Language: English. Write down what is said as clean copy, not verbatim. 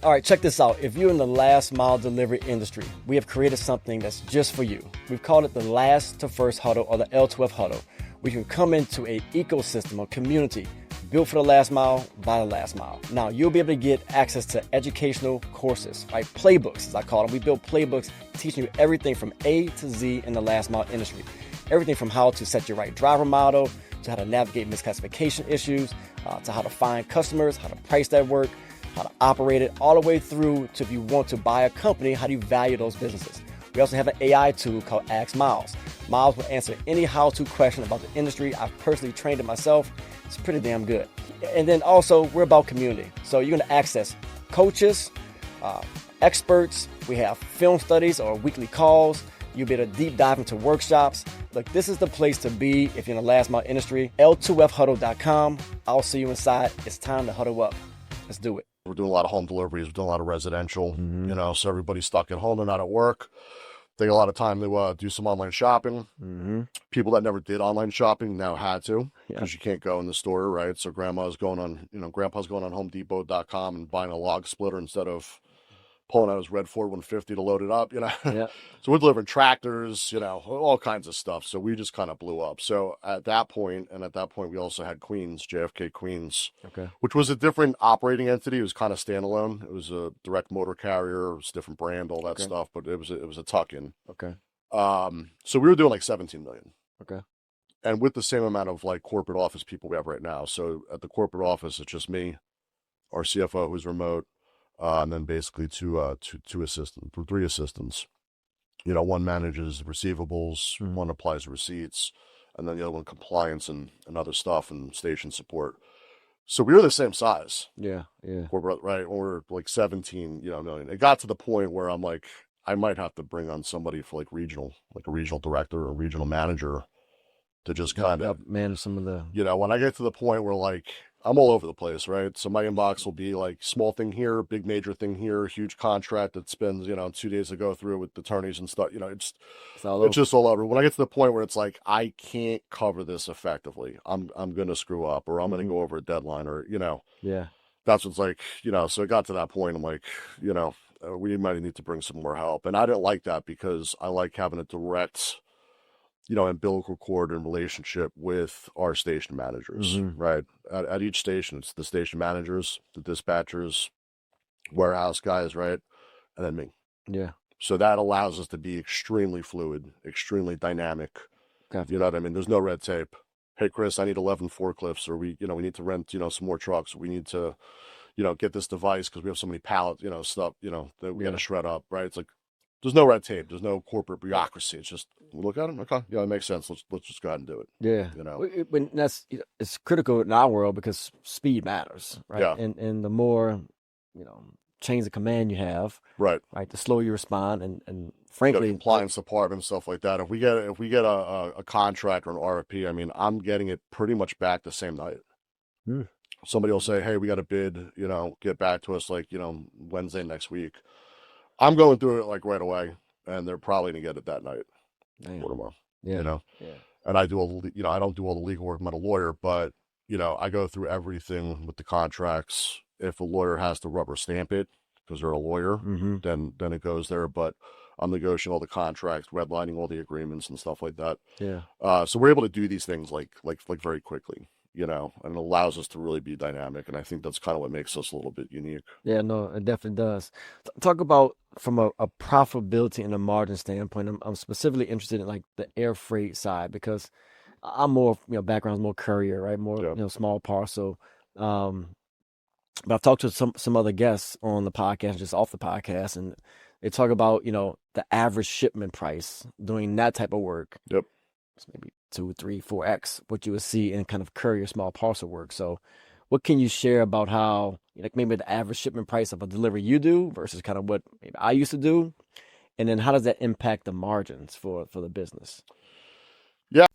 All right, check this out. If you're in the last mile delivery industry, we have created something that's just for you. We've called it the Last2First huddle, or the L2F huddle. We can come into a ecosystem or community built for the last mile by the last mile. Now, you'll be able to get access to educational courses, right? Playbooks, as I call them. We build playbooks teaching you everything from A to Z in the last mile industry. Everything from how to set your right driver model, to how to navigate misclassification issues, to how to find customers, how to price that work, how to operate it, all the way through to if you want to buy a company, how do you value those businesses? We also have an AI tool called Ask Miles. Miles will answer any how-to question about the industry. I've personally trained it myself. It's pretty damn good. And then also, we're about community. So you're going to access coaches, experts. We have film studies or weekly calls. You'll be able to deep dive into workshops. Look, this is the place to be if you're in the last mile industry. L2Fhuddle.com. I'll see you inside. It's time to huddle up. Let's do it. We're doing a lot of home deliveries. We're doing a lot of residential, so everybody's stuck at home. They're not at work. They get a lot of time to do some online shopping. People that never did online shopping now had to, because you can't go in the store, right? So grandpa's going on HomeDepot.com and buying a log splitter instead of pulling out his red Ford 150 to load it up, So we're delivering tractors, all kinds of stuff. So we just kind of blew up. So at that point, we also had Queens, JFK Queens, which was a different operating entity. It was kind of standalone. It was a direct motor carrier. It was a different brand, all that stuff, but it was a tuck-in. So we were doing like 17 million. And with the same amount of like corporate office people we have right now. So at the corporate office, it's just me, our CFO who's remote, and then basically three assistants. One manages receivables, one applies receipts, and then the other one compliance and other stuff and station support. So we were the same size. Corporate, right? When we're like 17, million. It got to the point where I'm like, I might have to bring on somebody for like a regional director or a regional manager to just kind of manage some of the. When I get to the point where like I'm all over the place, right? So my inbox will be like small thing here, big major thing here, huge contract that spends 2 days to go through with attorneys and stuff. It's just all over. When I get to the point where it's like I can't cover this effectively, I'm gonna screw up, or I'm gonna go over a deadline, or that's what's like. So it got to that point. I'm like, we might need to bring some more help, and I didn't like that because I like having a direct umbilical cord and relationship with our station managers, right? At each station, it's the station managers, the dispatchers, warehouse guys, right? And then me. So that allows us to be extremely fluid, extremely dynamic. You know what I mean? There's no red tape. Hey, Chris, I need 11 forklifts, or we need to rent, some more trucks. We need to, get this device because we have so many pallets, stuff, that we got to shred up, right? It's like, there's no red tape. There's no corporate bureaucracy. It's just, we look at them. Okay, it makes sense. Let's just go ahead and do it. When that's it's critical in our world because speed matters, right? And the more chains of command you have, right, the slower you respond, and frankly, compliance department, stuff like that. If we get a contract or an RFP, I mean, I'm getting it pretty much back the same night. Somebody will say, hey, we got a bid. Get back to us like Wednesday next week. I'm going through it like right away, and they're probably gonna get it that night or tomorrow. And I do I don't do all the legal work. I'm not a lawyer, but I go through everything with the contracts. If a lawyer has to rubber stamp it because they're a lawyer, then it goes there. But I'm negotiating all the contracts, redlining all the agreements and stuff like that. So we're able to do these things like very quickly. And it allows us to really be dynamic. And I think that's kind of what makes us a little bit unique. Yeah, no, it definitely does. Talk about from a profitability and a margin standpoint. I'm specifically interested in like the air freight side because I'm more, background's more courier, right? More, small parcel. But I've talked to some other guests on the podcast, just off the podcast, and they talk about, the average shipment price doing that type of work. It's maybe 2, 3, 4x what you would see in kind of courier small parcel work. So what can you share about how, maybe the average shipment price of a delivery you do versus kind of what maybe I used to do? And then how does that impact the margins for the business? Yeah.